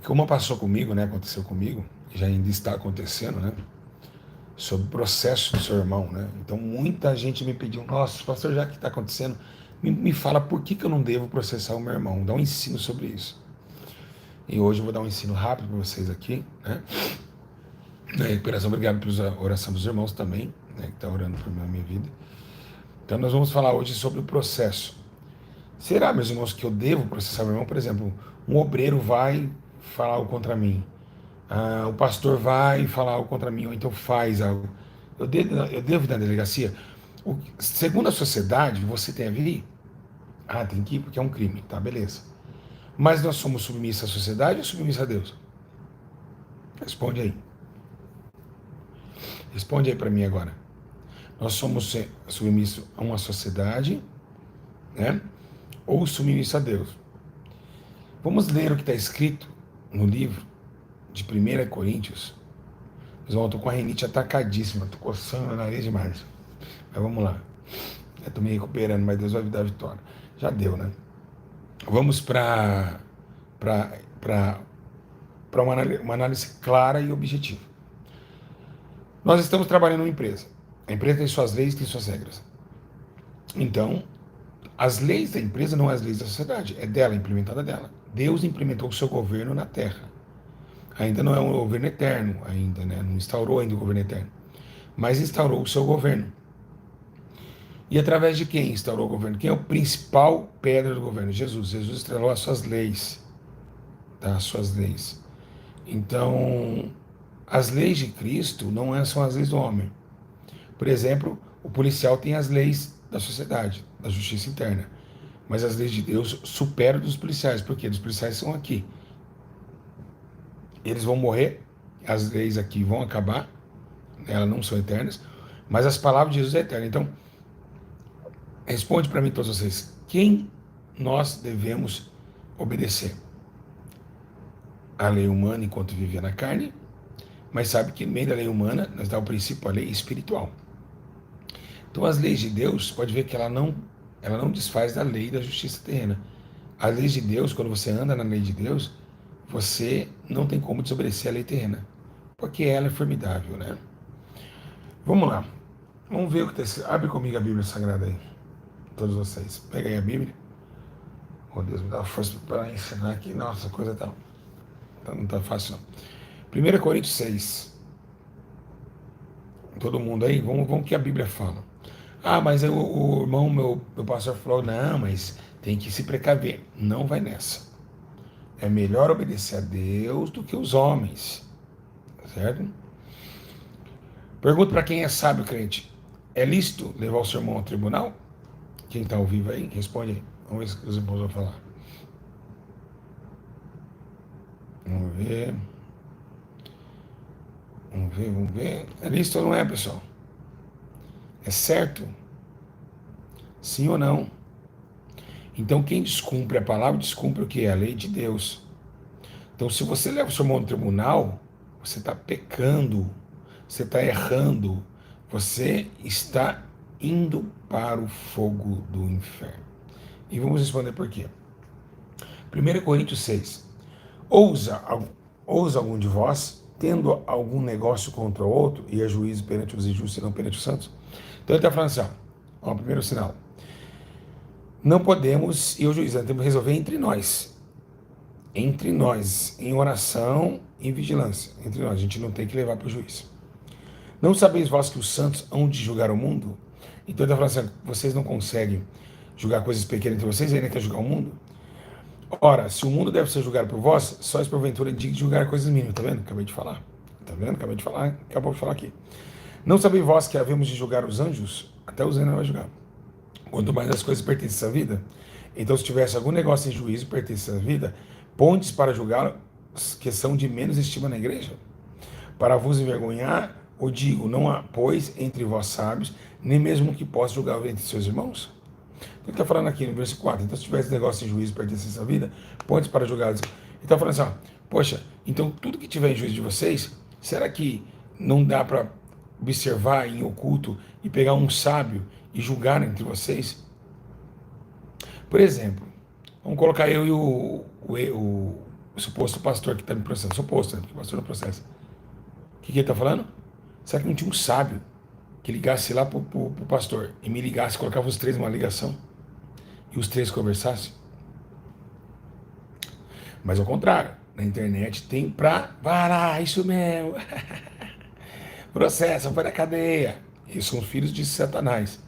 Como passou comigo, né? Aconteceu comigo, já ainda está acontecendo, né? Sobre o processo do seu irmão, né? Então muita gente me pediu, nossa, pastor, já que está acontecendo, me fala por que eu não devo processar o meu irmão, dá um ensino sobre isso. E hoje eu vou dar um ensino rápido para vocês aqui, né? Na recuperação, obrigado pela oração dos irmãos também, né? Que está orando por mim na minha vida. Então nós vamos falar hoje sobre o processo. Será, meus irmãos, que eu devo processar meu irmão? Por exemplo, um obreiro vai falar algo contra mim. O pastor vai falar algo contra mim, ou então faz algo. Eu devo ir na delegacia? Segundo a sociedade, você tem a vir? Tem que ir porque é um crime, tá, beleza. Mas nós somos submissos à sociedade ou submissos a Deus? Responde aí. Responde aí para mim agora. Nós somos submissos a uma sociedade, né? Ou submissos a Deus? Vamos ler o que está escrito no livro de 1 Coríntios. Eu estou com a rinite atacadíssima, estou coçando a nariz demais. Mas vamos lá. Eu estou me recuperando, mas Deus vai me dar a vitória. Já deu, né? Vamos para uma análise clara e objetiva. Nós estamos trabalhando numa empresa. A empresa tem suas leis, tem suas regras. Então, as leis da empresa não são as leis da sociedade, é dela, implementada dela. Deus implementou o seu governo na terra. Ainda não é um governo eterno, ainda, né? Não instaurou ainda o governo eterno. Mas instaurou o seu governo. E através de quem instaurou o governo? Quem é o principal pedra do governo? Jesus. Jesus estrelou as suas leis. Tá? As suas leis. Então, as leis de Cristo não são as leis do homem. Por exemplo, o policial tem as leis da sociedade, da justiça interna. Mas as leis de Deus superam dos policiais. Por quê? Os policiais são aqui. Eles vão morrer, as leis aqui vão acabar, elas não são eternas, mas as palavras de Jesus é eterna. Então, responde para mim todos vocês, quem nós devemos obedecer? A lei humana enquanto vivia na carne, mas sabe que no meio da lei humana nós dá o princípio a lei espiritual. Então as leis de Deus, pode ver que ela não desfaz da lei da justiça terrena. As leis de Deus, quando você anda na lei de Deus, você não tem como desobedecer a lei terrena, porque ela é formidável, né? Vamos lá. Vamos ver o que está escrito. Abre comigo a Bíblia Sagrada aí. Todos vocês. Pega aí a Bíblia. Oh, Deus, me dá força para ensinar aqui. Nossa, a coisa não tá fácil, não. 1 Coríntios 6. Todo mundo aí, vamos o que a Bíblia fala. Mas o irmão, meu pastor falou, não, mas tem que se precaver. Não vai nessa. É melhor obedecer a Deus do que os homens. Certo? Pergunta para quem é sábio, crente. É lícito levar o seu irmão ao tribunal? Quem está ao vivo aí, responde aí. Vamos ver o que os irmãos vão falar. Vamos ver. Vamos ver. É lícito ou não é, pessoal? É certo? Sim ou não? Então, quem descumpre a palavra, descumpre o que é a lei de Deus. Então, se você leva o seu irmão ao tribunal, você está pecando, você está errando, você está indo para o fogo do inferno. E vamos responder por quê. 1 Coríntios 6. Ousa algum de vós, tendo algum negócio contra o outro, e a juízo perante os injustos e não perante os santos? Então ele está falando assim, ó, primeiro sinal. Não podemos, e o juiz, nós temos que resolver entre nós, em oração e em vigilância, entre nós, a gente não tem que levar para o juiz. Não sabeis vós que os santos hão de julgar o mundo? Então ele está falando assim, vocês não conseguem julgar coisas pequenas entre vocês, ainda quer julgar o mundo? Ora, se o mundo deve ser julgado por vós, sóis porventura dignos de julgar coisas mínimas. Tá vendo? Acabei de falar. Tá vendo? Acabei de falar. Acabou de falar aqui. Não sabeis vós que havemos de julgar os anjos? Até os anjos não vai julgar. Quanto mais as coisas pertencem à vida. Então, se tivesse algum negócio em juízo pertencente à vida, pontes para julgar que são de menos estima na igreja. Para vos envergonhar, o digo, não há, pois, entre vós sábios, nem mesmo que possa julgar entre seus irmãos. Ele está falando aqui no versículo 4. Então, se tivesse negócio em juízo pertencente à vida, pontes para julgar. Ele está falando assim, poxa, então tudo que tiver em juízo de vocês, será que não dá para observar em oculto e pegar um sábio e julgar entre vocês? Por exemplo, vamos colocar eu e O suposto pastor que está me processando. Suposto, né? Porque o pastor não processa. O que ele está falando? Será que não tinha um sábio que ligasse lá pro pastor e me ligasse, colocava os três numa ligação e os três conversassem? Mas ao contrário, na internet tem pra varar, isso mesmo. Processo, foi na cadeia. Eles são os filhos de Satanás.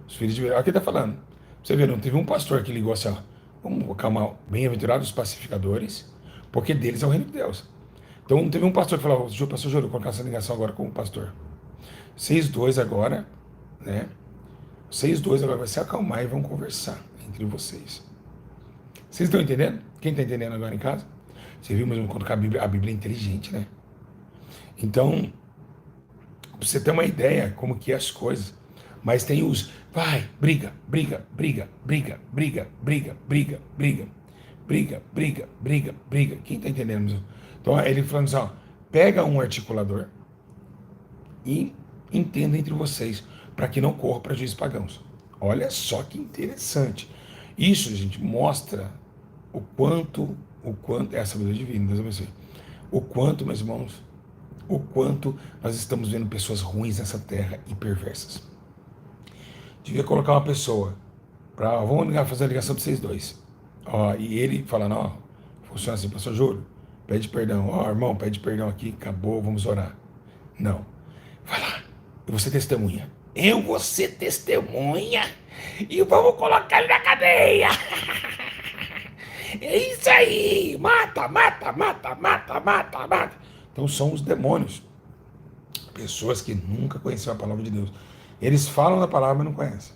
Os filhos de. Olha o que ele está falando. Você vê, não teve um pastor que ligou assim, ó. Vamos colocar uma bem-aventurados pacificadores, porque deles é o reino de Deus. Então não teve um pastor que falou, pastor Júlio, vou colocar essa ligação agora com o pastor. Vocês dois agora, né? Vocês dois agora vai se acalmar e vão conversar entre vocês. Vocês estão entendendo? Quem está entendendo agora em casa? Você viu mesmo quando a Bíblia é inteligente, né? Então, pra você ter uma ideia como que é as coisas. Mas tem os, vai, briga, briga, briga, briga, briga, briga, briga, briga, briga, briga, briga, briga. Quem tá entendendo mesmo? Então ele falando assim, ó, pega um articulador e entenda entre vocês, para que não corra prejuízo pagãos. Olha só que interessante. Isso, gente, mostra o quanto é a sabedoria divina, Deus abençoe. O quanto, meus irmãos, o quanto nós estamos vendo pessoas ruins nessa terra e perversas. Devia colocar uma pessoa para, vamos ligar, fazer a ligação de vocês dois. Ó, e ele falando, ó, funciona assim, pastor Júlio, pede perdão, ó, irmão, pede perdão aqui, acabou, vamos orar. Não. Vai lá, eu vou ser testemunha. Eu vou ser testemunha e vamos colocar ele na cadeia. É isso aí, mata, mata, mata, mata, mata, mata. Então são os demônios. Pessoas que nunca conheceram a palavra de Deus. Eles falam da palavra, mas não conhecem.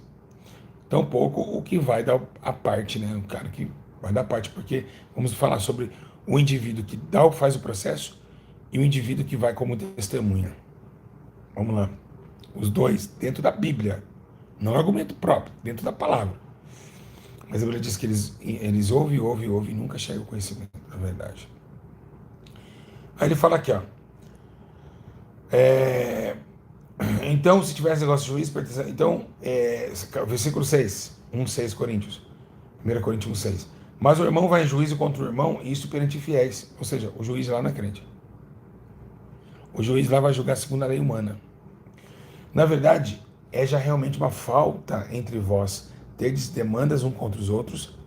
Tampouco o que vai dar a parte, né? O cara que vai dar parte, porque vamos falar sobre o indivíduo que faz o processo e o indivíduo que vai como testemunha. Vamos lá. Os dois dentro da Bíblia. Não é argumento próprio, dentro da palavra. Mas a Bíblia diz que eles ouvem e nunca chegam ao conhecimento da verdade. Aí ele fala aqui, ó. Então, se tivesse negócio de juiz, então, versículo 6, 1:6 Coríntios, 1 Coríntios 1:6. Mas o irmão vai em juízo contra o irmão, e isso perante fiéis. Ou seja, o juiz lá não é crente. O juiz lá vai julgar segundo a lei humana. Na verdade, é já realmente uma falta entre vós terdes demandas uns contra os outros,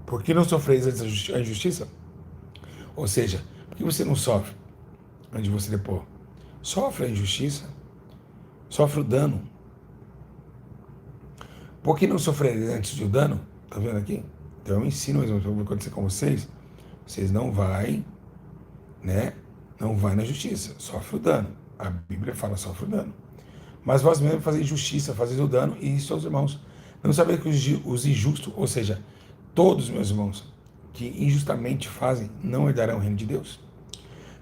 por que não sofreis a injustiça? Ou seja, por que você não sofre antes de você depor? Sofre a injustiça, sofre o dano. Por que não sofrer antes do dano? Tá vendo aqui? Então eu ensino, mas eu vou acontecer com vocês. Vocês não vai, né? Não vai na justiça, sofre o dano. A Bíblia fala sofre o dano. Mas vós mesmos fazeis justiça, fazeis o dano e seus irmãos. Não sabeis que os injustos, ou seja, todos meus irmãos, que injustamente fazem, não herdarão o reino de Deus?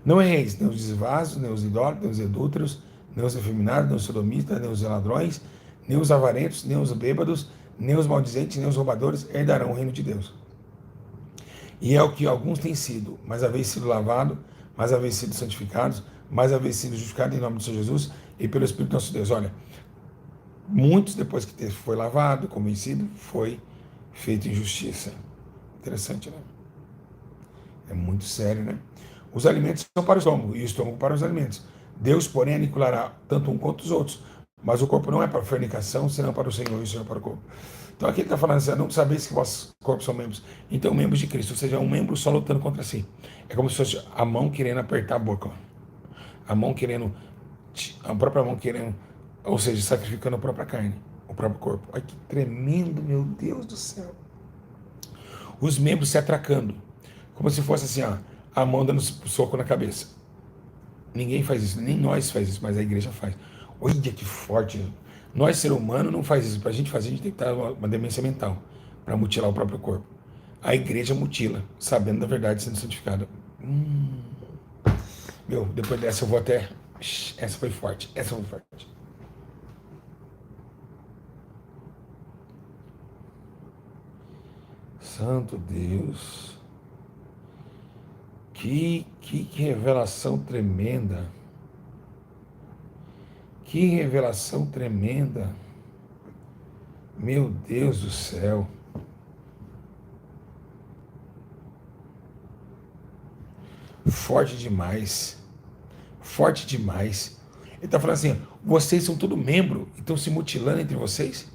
Não erreis, nem os desvasos, nem os idólatras, nem os adúlteros, nem os efeminados, nem os sodomistas, nem os ladrões, nem os avarentos, nem os bêbados, nem os maldizentes, nem os roubadores herdarão o reino de Deus. E é o que alguns têm sido, mas haveis sido lavado, mas haveis sido santificados, mas haveis sido justificados em nome do Senhor Jesus e pelo Espírito nosso Deus. Olha, muitos depois que foi lavado, convencido, foi feito injustiça. Interessante, né? É muito sério, né? Os alimentos são para o estômago e o estômago para os alimentos. Deus, porém, aniquilará tanto um quanto os outros. Mas o corpo não é para a fornicação, senão para o Senhor e o Senhor para o corpo. Então aqui ele está falando assim, não sabeis que vossos corpos são membros. Então, membros de Cristo, ou seja, um membro só lutando contra si. É como se fosse a mão querendo apertar a boca. A mão querendo, a própria mão querendo, ou seja, sacrificando a própria carne, o próprio corpo. Olha que tremendo, meu Deus do céu. Os membros se atracando, como se fosse assim, ó, a mão dando soco na cabeça. Ninguém faz isso, nem nós faz isso, mas a igreja faz. Olha que forte. Nós, ser humano, não faz isso. Para a gente fazer, a gente tem que estar uma demência mental para mutilar o próprio corpo. A igreja mutila, sabendo da verdade, sendo santificada. Meu, depois dessa eu vou até... Essa foi forte, essa foi forte. Santo Deus. Que revelação tremenda. Que revelação tremenda. Meu Deus do céu. forte demais. Forte demais. Ele está falando assim, vocês são tudo membro e estão se mutilando entre vocês?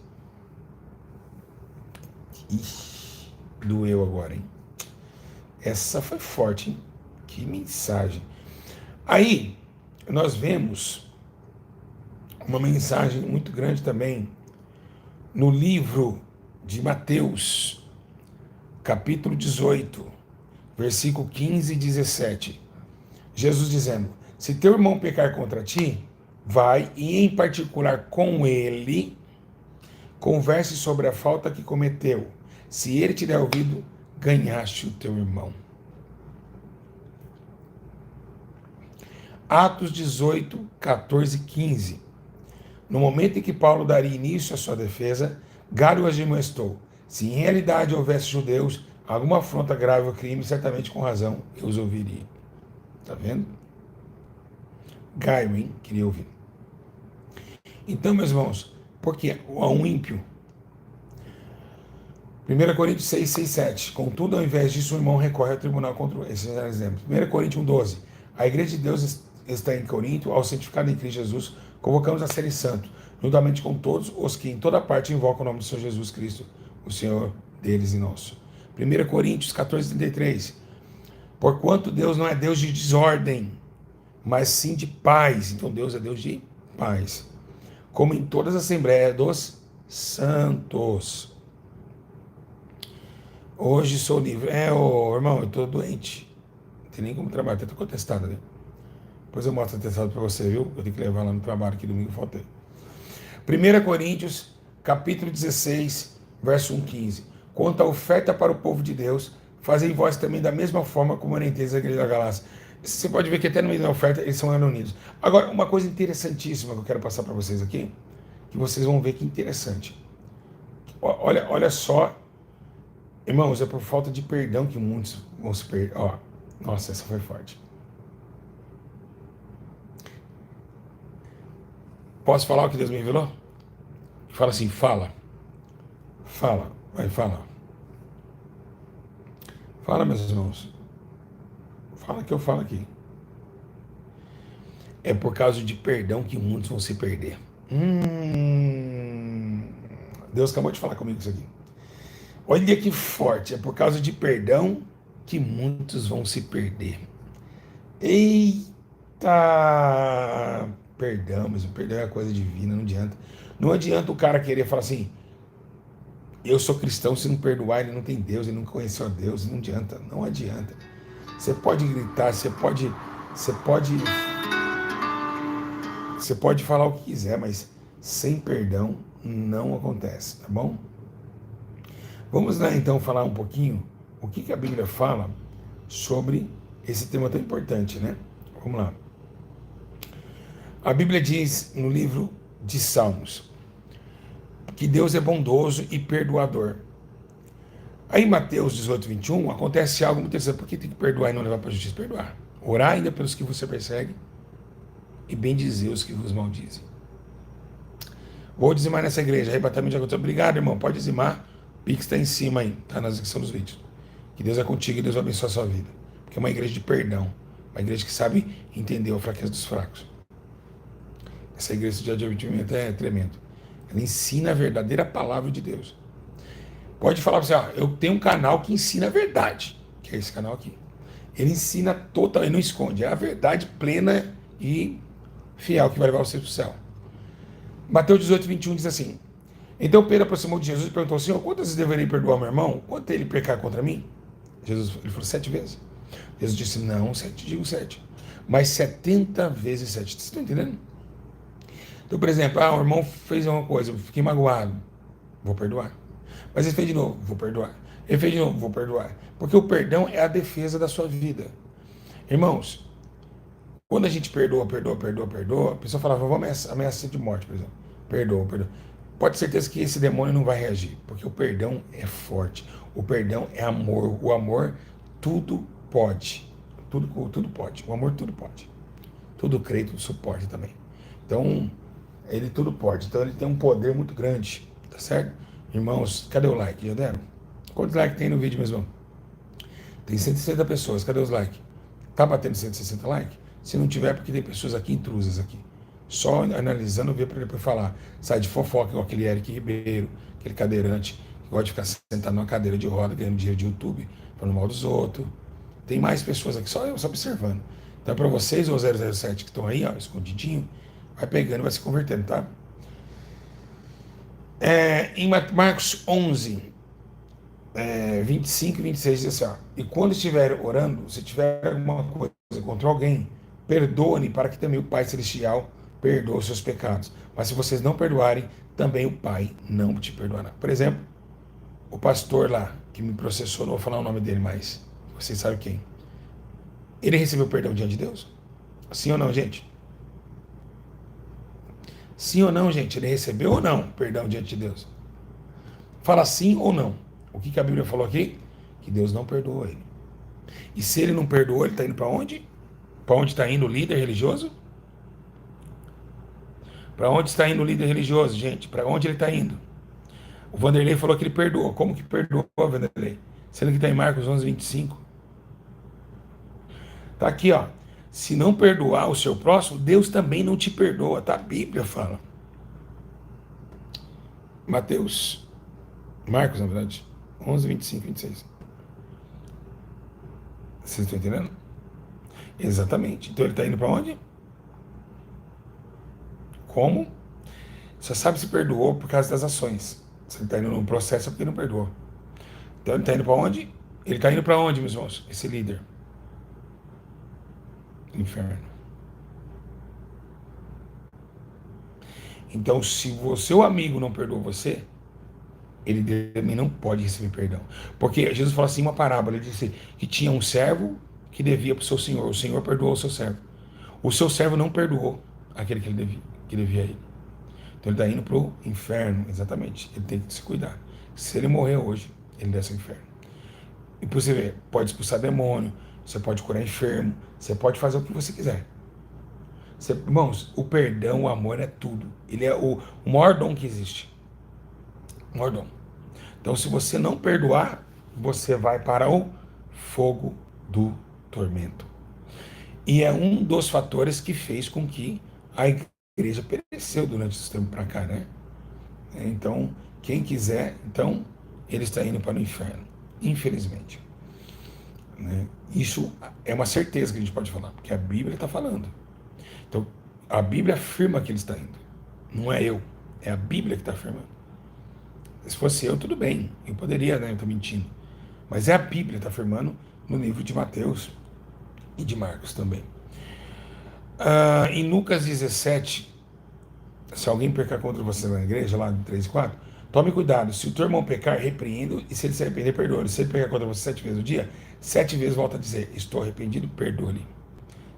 Ixi, doeu agora, hein? Essa foi forte, hein? Que mensagem. Aí, nós vemos uma mensagem muito grande também no livro de Mateus, capítulo 18, versículo 15 e 17. Jesus dizendo, se teu irmão pecar contra ti, vai e em particular com ele, converse sobre a falta que cometeu. Se ele te der ouvido, ganhaste o teu irmão. Atos 18, 14 e 15. No momento em que Paulo daria início à sua defesa, Galho as admoestou. Se em realidade houvesse judeus, alguma afronta grave ou crime, certamente com razão eu os ouviria. Tá vendo? Gaio, hein? Queria ouvir. Então, meus irmãos, porque há um ímpio. 1 Coríntios 6, 6, 7. Contudo, ao invés disso, o irmão recorre ao tribunal contra esse é um exemplo. 1 Coríntios 1, 12. A igreja de Deus está em Corinto, ao santificado em Cristo Jesus, convocamos a serem santos, juntamente com todos os que em toda parte invocam o nome do Senhor Jesus Cristo, o Senhor deles e nosso. 1 Coríntios 14, 33. Porquanto Deus não é Deus de desordem, mas sim de paz. Então Deus é Deus de paz. Como em todas as assembleias dos santos. Hoje sou livre. Irmão, eu estou doente. Não tem nem como trabalhar. Estou contestado ali. Depois eu mostro o atestado para você, viu? Eu tenho que levar lá no trabalho aqui domingo, faltei. 1 Coríntios, capítulo 16, verso 1, 15. Quanto à oferta para o povo de Deus, fazem vós também da mesma forma como orientais a igreja da Galácia. Você pode ver que até no meio da oferta eles são unidos. Agora, uma coisa interessantíssima que eu quero passar para vocês aqui, que vocês vão ver que interessante. Olha só, irmãos, é por falta de perdão que muitos vão se perder. Ó, nossa, essa foi forte. Posso falar o que Deus me revelou? Fala assim, fala. Fala, vai falar. Fala, meus irmãos. Fala que eu falo aqui. É por causa de perdão que muitos vão se perder. Deus acabou de falar comigo isso aqui. Olha que forte. É por causa de perdão que muitos vão se perder. Eita! Perdão, mas o perdão é coisa divina, não adianta. Não adianta o cara querer falar assim, eu sou cristão, se não perdoar, ele não tem Deus, ele não conheceu a Deus, não adianta, não adianta. Você pode gritar, você pode falar o que quiser, mas sem perdão não acontece, tá bom? Vamos lá então falar um pouquinho o que a Bíblia fala sobre esse tema tão importante, né? Vamos lá. A Bíblia diz no livro de Salmos que Deus é bondoso e perdoador. Aí em Mateus 18, 21, acontece algo muito interessante. Por que tem que perdoar e não levar para a justiça? Perdoar. Orar ainda pelos que você persegue e bendizer os que vos maldizem. Vou dizimar nessa igreja. Arrebatamento de aconteceu. Obrigado, irmão. Pode dizimar. O Pix está em cima aí. Está na descrição dos vídeos. Que Deus é contigo e Deus vai abençoar a sua vida. Porque é uma igreja de perdão. Uma igreja que sabe entender a fraqueza dos fracos. Essa igreja de advertimento é tremendo. Ela ensina a verdadeira palavra de Deus. Pode falar para você, eu tenho um canal que ensina a verdade, que é esse canal aqui. Ele ensina total, ele não esconde, é a verdade plena e fiel que vai levar você para o céu. Mateus 18, 21 diz assim, então Pedro aproximou de Jesus e perguntou, Senhor, quantas vezes deverei perdoar meu irmão? Quanto ele pecar contra mim? Ele falou, 7 vezes. Jesus disse, não, 7, digo 7. Mas 70 vezes 7. Vocês estão entendendo? Então, por exemplo, o irmão fez uma coisa, eu fiquei magoado, vou perdoar. Mas ele fez de novo, vou perdoar. Ele fez de novo, vou perdoar. Porque o perdão é a defesa da sua vida. Irmãos, quando a gente perdoa, a pessoa falava, vamos ameaçar de morte, por exemplo. Perdoa. Pode ter certeza que esse demônio não vai reagir, porque o perdão é forte. O perdão é amor. O amor, tudo pode. Tudo pode. O amor, tudo pode. Tudo crê, tudo suporta também. Então, ele tudo pode. Então, ele tem um poder muito grande, tá certo? Irmãos, cadê o like? Já deram? Quantos likes tem no vídeo, meu irmão? Tem 160 pessoas, cadê os likes? Tá batendo 160 likes? Se não tiver, é porque tem pessoas aqui intrusas aqui. Só analisando, ver para depois falar. Sai de fofoca, igual aquele Eric Ribeiro, aquele cadeirante, que gosta de ficar sentado numa cadeira de roda, ganhando dinheiro de YouTube, falando mal dos outros. Tem mais pessoas aqui, só eu, só observando. Então, para vocês, os 007 que estão aí, ó, escondidinho, vai pegando e vai se convertendo, tá? Em Marcos 11, 25 e 26 diz assim, ó, e quando estiver orando, se tiver alguma coisa contra alguém, perdoe para que também o Pai Celestial perdoe os seus pecados. Mas se vocês não perdoarem, também o Pai não te perdoará. Por exemplo, o pastor lá, que me processou, não vou falar o nome dele mais, vocês sabem quem. Ele recebeu perdão diante de Deus? Sim ou não, gente? Sim ou não, gente? Ele recebeu ou não perdão diante de Deus? Fala sim ou não. O que a Bíblia falou aqui? Que Deus não perdoou ele. E se ele não perdoou, ele está indo para onde? Para onde está indo o líder religioso? Para onde está indo o líder religioso, gente? Para onde ele está indo? O Vanderlei falou que ele perdoou. Como que perdoou, Vanderlei? Sendo que está em Marcos 11, 25. Está aqui, ó. Se não perdoar o seu próximo, Deus também não te perdoa. Tá? A Bíblia fala. Mateus, Marcos, na verdade. 11, 25, 26. Vocês estão entendendo? Exatamente. Então ele está indo para onde? Como? Só sabe se perdoou por causa das ações. Se ele está indo num processo é porque não perdoou. Então ele está indo para onde? Ele está indo para onde, meus irmãos? Esse líder. Inferno. Então, se o seu amigo não perdoou você, ele também não pode receber perdão. Porque Jesus falou assim, uma parábola, ele disse que tinha um servo que devia para o senhor perdoou o seu servo. O seu servo não perdoou aquele que devia a ele. Então ele está indo para o inferno, exatamente. Ele tem que se cuidar. Se ele morrer hoje, ele desce ao inferno. E para você ver, pode expulsar demônio, você pode curar enfermo, você pode fazer o que você quiser. Irmãos, o perdão, o amor é tudo. Ele é o maior dom que existe. O maior dom. Então, se você não perdoar, você vai para o fogo do tormento. E é um dos fatores que fez com que a igreja pereceu durante esse tempo para cá, né? Então, quem quiser, então, ele está indo para o inferno, infelizmente. Né? Isso é uma certeza que a gente pode falar, porque a Bíblia está falando. Então, a Bíblia afirma que ele está indo. Não é eu, é a Bíblia que está afirmando. Se fosse eu, tudo bem, eu poderia, né? Eu estou mentindo. Mas é a Bíblia que está afirmando no livro de Mateus e de Marcos também. Em Lucas 17, se alguém pecar contra você na igreja, lá de 3 e 4, tome cuidado. Se o teu irmão pecar, repreenda, e se ele se arrepender, perdoe. Se ele pecar contra você 7 vezes no dia, 7 vezes volta a dizer, estou arrependido, perdoe-lhe.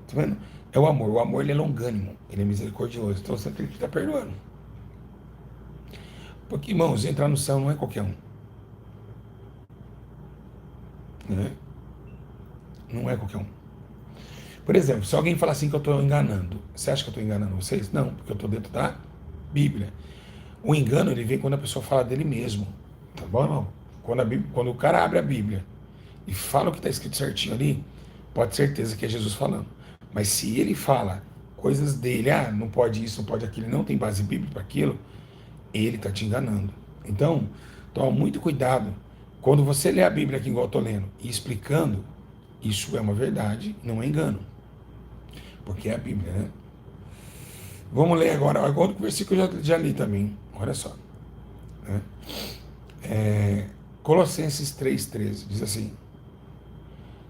Tá vendo? É o amor. O amor, ele é longânimo, ele é misericordioso. Então você tem que estar perdoando. Porque, irmãos, entrar no céu não é qualquer um. Né? Não é qualquer um. Por exemplo, se alguém falar assim que eu estou enganando, você acha que eu estou enganando vocês? Não, porque eu estou dentro da Bíblia. O engano, ele vem quando a pessoa fala dele mesmo. Tá bom, irmão? Quando o cara abre a Bíblia e fala o que está escrito certinho ali, pode ter certeza que é Jesus falando. Mas se ele fala coisas dele, não pode isso, não pode aquilo, não tem base bíblica para aquilo, ele está te enganando. Então, toma muito cuidado. Quando você lê a Bíblia aqui, igual eu estou lendo, e explicando, isso é uma verdade, não é engano. Porque é a Bíblia, né? Vamos ler agora outro versículo que eu já li também. Olha só. Né? Colossenses 3,13 diz assim: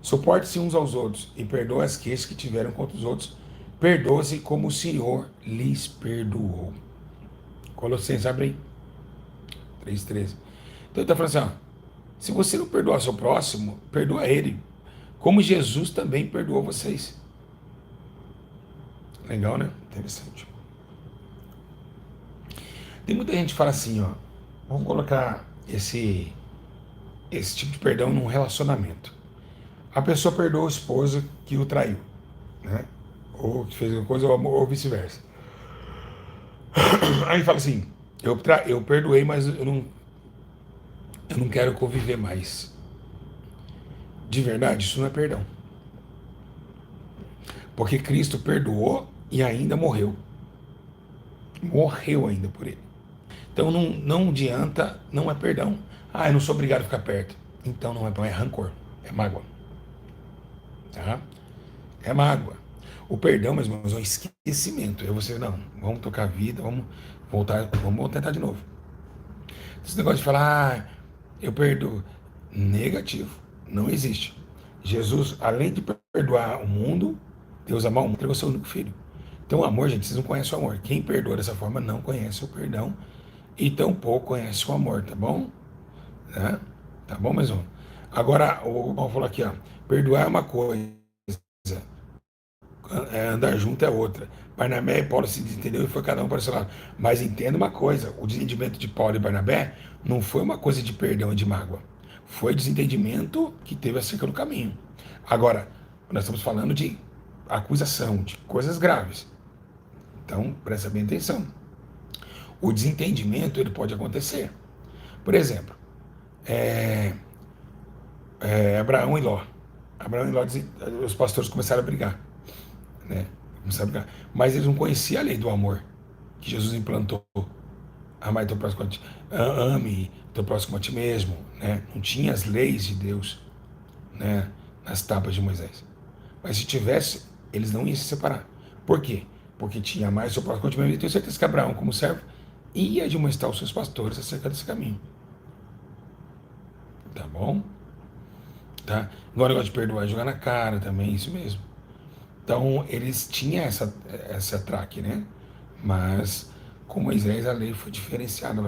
suporte-se uns aos outros e perdoe as queixas que tiveram contra os outros. Perdoe-se como o Senhor lhes perdoou. Colossenses, abre aí. 3,13. Então ele está falando assim, se você não perdoar seu próximo, perdoa ele, como Jesus também perdoou vocês. Legal, né? Interessante. Tem muita gente que fala assim, vamos colocar esse tipo de perdão num relacionamento. A pessoa perdoa o esposo que o traiu, né? Ou que fez uma coisa, ou vice-versa. Aí fala assim, eu perdoei, mas eu não quero conviver mais. De verdade, isso não é perdão. Porque Cristo perdoou e ainda morreu. Morreu ainda por ele. Então não adianta, não é perdão. Ah, eu não sou obrigado a ficar perto. Então não é rancor, é mágoa. Tá? É mágoa. O perdão, meus irmãos, é um esquecimento. É você, não, vamos tocar a vida, vamos tentar de novo. Esse negócio de falar, ah, eu perdoo. Negativo. Não existe. Jesus, além de perdoar o mundo, Deus amou o mundo, entregou seu único filho. Então, o amor, gente, vocês não conhecem o amor. Quem perdoa dessa forma não conhece o perdão e tampouco conhece o amor, tá bom? Né? Tá bom, mais um. Agora, o Paulo falou aqui, ó, perdoar é uma coisa, andar junto é outra. Barnabé e Paulo se desentenderam e foi cada um para o seu lado. Mas entenda uma coisa, o desentendimento de Paulo e Barnabé não foi uma coisa de perdão e de mágoa. Foi desentendimento que teve acerca do caminho. Agora, nós estamos falando de acusação, de coisas graves. Então, presta bem atenção. O desentendimento, ele pode acontecer. Por exemplo, Abraão e Ló. Abraão e Ló, os pastores começaram a brigar, né? Começaram a brigar. Mas eles não conheciam a lei do amor que Jesus implantou. Amar teu próximo a ti, ame teu próximo a ti mesmo, né? Não tinha as leis de Deus, né? Nas tábuas de Moisés. Mas se tivesse, eles não iam se separar. Por quê? Porque tinha mais seu próximo a ti mesmo. E tenho certeza que Abraão, como servo, ia admoestar os seus pastores acerca desse caminho. Tá bom? Tá? Agora, negócio de perdoar e jogar na cara também, isso mesmo. Então, eles tinham essa traque, né? Mas com Moisés a lei foi diferenciada,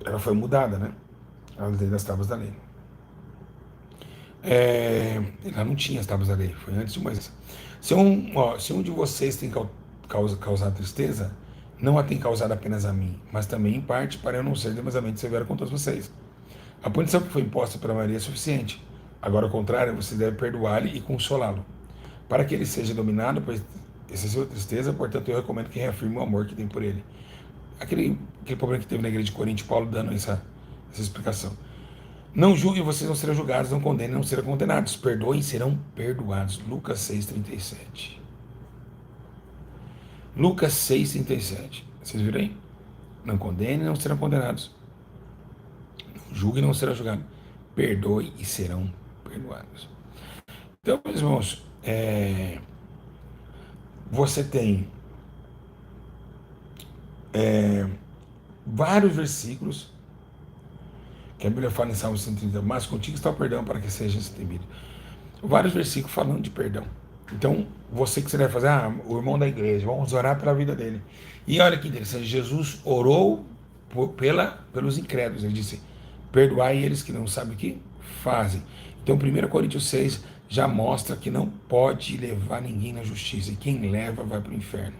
ela foi mudada, né? A lei das tábuas da lei. Ela não tinha as tábuas da lei, foi antes de Moisés. Se um de vocês tem causado tristeza, não a tem causado apenas a mim, mas também em parte para eu não ser demasiadamente severo com todos vocês. A punição que foi imposta para Maria é suficiente. Agora, ao contrário, você deve perdoá-lo e consolá-lo, para que ele seja dominado por excessiva tristeza. Portanto, eu recomendo que reafirme o amor que tem por ele. Aquele problema que teve na igreja de Corinto, Paulo dando essa explicação. Não julguem, vocês não serão julgados, não condenem, não serão condenados. Perdoem, serão perdoados. Lucas 6,37. Lucas 6,37. Vocês viram aí? Não condenem, não serão condenados. Não julguem, não serão julgados. Perdoem e serão perdoados. Então, meus irmãos, você tem vários versículos que a Bíblia fala em Salmo 130, mas contigo está o perdão para que seja temido. Vários versículos falando de perdão. Então, você deve fazer, o irmão da igreja, vamos orar pela vida dele. E olha que interessante, Jesus orou pelos incrédulos. Ele disse, perdoai eles que não sabem o que fazem. Então, 1 Coríntios 6 já mostra que não pode levar ninguém na justiça. E quem leva vai para o inferno.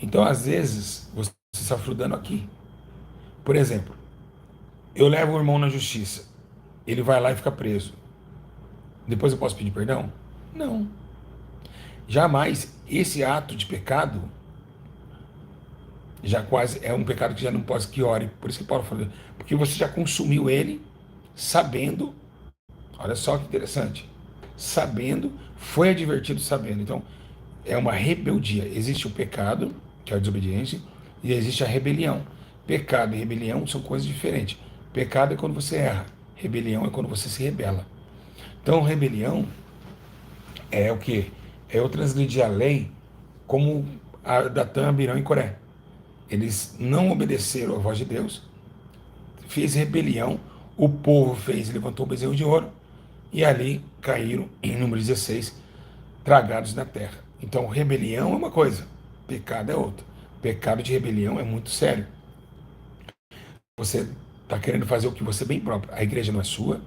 Então, às vezes, você está frudando aqui. Por exemplo, eu levo o irmão na justiça. Ele vai lá e fica preso. Depois eu posso pedir perdão? Não. Jamais esse ato de pecado já quase é um pecado que já não pode que ore. Por isso que Paulo falou, porque você já consumiu ele sabendo, olha só que interessante, sabendo, foi advertido sabendo. Então, é uma rebeldia. Existe o pecado, que é a desobediência, e existe a rebelião. Pecado e rebelião são coisas diferentes. Pecado é quando você erra, rebelião é quando você se rebela. Então, rebelião é o quê? É eu transgredir a lei como a Datã, Abirão e Coré. Eles não obedeceram à voz de Deus, fez rebelião, o povo levantou o bezerro de ouro, e ali caíram, em número 16, tragados na terra. Então, rebelião é uma coisa, pecado é outra. Pecado de rebelião é muito sério. Você está querendo fazer o que você bem próprio. A igreja não é sua,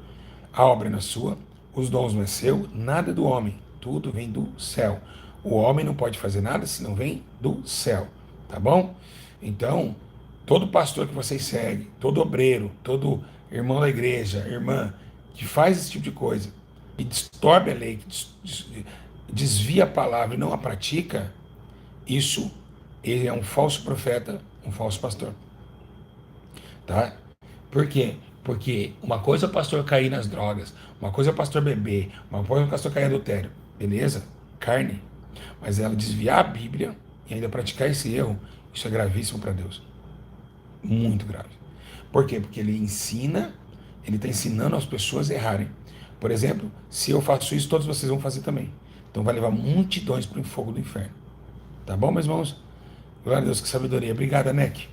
a obra não é sua, os dons não é seu, nada é do homem, tudo vem do céu. O homem não pode fazer nada se não vem do céu, tá bom? Então, todo pastor que vocês seguem, todo obreiro, todo irmão da igreja, irmã, que faz esse tipo de coisa, que distorce a lei, que desvia a palavra e não a pratica, ele é um falso profeta, um falso pastor. Tá? Por quê? Porque uma coisa é o pastor cair nas drogas, uma coisa é o pastor beber, uma coisa é o pastor cair em adultério. Beleza? Carne. Mas ela desviar a Bíblia e ainda praticar esse erro, isso é gravíssimo para Deus. Muito grave. Por quê? Porque ele ensina, ele está ensinando as pessoas a errarem. Por exemplo, se eu faço isso, todos vocês vão fazer também. Então vai levar multidões para o fogo do inferno. Tá bom, meus irmãos? Glória a Deus, que sabedoria. Obrigado, Neck.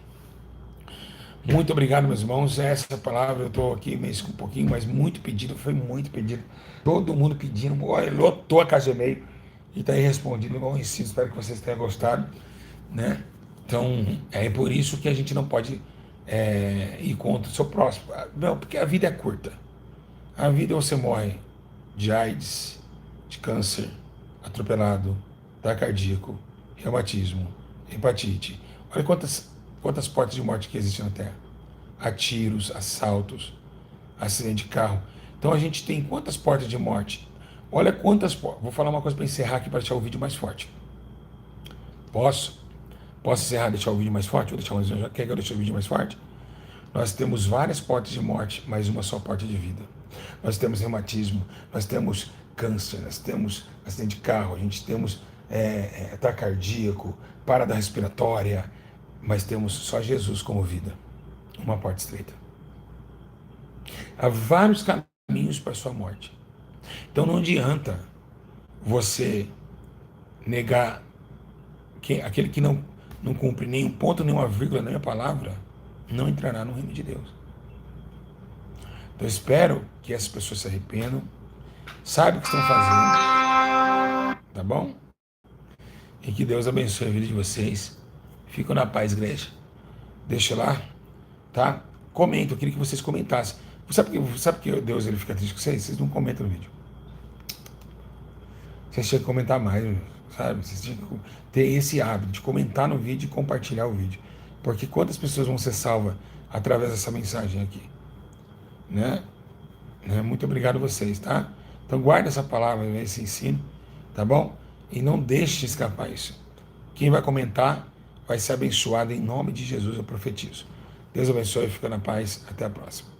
Muito obrigado, meus irmãos. Essa palavra eu estou aqui meio com um pouquinho, mas muito pedido, foi muito pedido. Todo mundo pedindo, olha, lotou a casa de e-mail e está aí respondido igual eu ensino. Espero que vocês tenham gostado, né? Então, é por isso que a gente não pode ir contra o seu próximo. Não, porque a vida é curta. A vida você morre de AIDS, de câncer, atropelado, ataque cardíaco, reumatismo, hepatite. Olha quantas portas de morte que existem na Terra. Há tiros, assaltos, acidente de carro. Então a gente tem quantas portas de morte? Olha quantas portas. Vou falar uma coisa para encerrar aqui para deixar o vídeo mais forte. Posso? Posso encerrar, deixar o vídeo mais forte? Vou deixar mais. Quer que eu deixe o vídeo mais forte? Nós temos várias portas de morte, mas uma só porta de vida. Nós temos reumatismo, nós temos câncer, nós temos acidente de carro, a gente temos ataque cardíaco, parada respiratória, mas temos só Jesus como vida. Uma porta estreita. Há vários caminhos para a sua morte. Então não adianta você negar aquele que não cumpre nenhum ponto, nenhuma vírgula, nenhuma palavra, não entrará no reino de Deus. Então eu espero que essas pessoas se arrependam, saibam o que estão fazendo, tá bom? E que Deus abençoe a vida de vocês. Fiquem na paz, igreja. Deixa lá, tá? Comenta, eu queria que vocês comentassem. Sabe que Deus ele fica triste com vocês? Vocês não comentam no vídeo. Vocês tinham que comentar mais, sabe? Vocês tinham que ter esse hábito de comentar no vídeo e compartilhar o vídeo. Porque quantas pessoas vão ser salvas através dessa mensagem aqui? Né? Muito obrigado a vocês, tá? Então guarda essa palavra, esse ensino, tá bom? E não deixe de escapar isso. Quem vai comentar vai ser abençoado em nome de Jesus, eu profetizo. Deus abençoe e fica na paz. Até a próxima.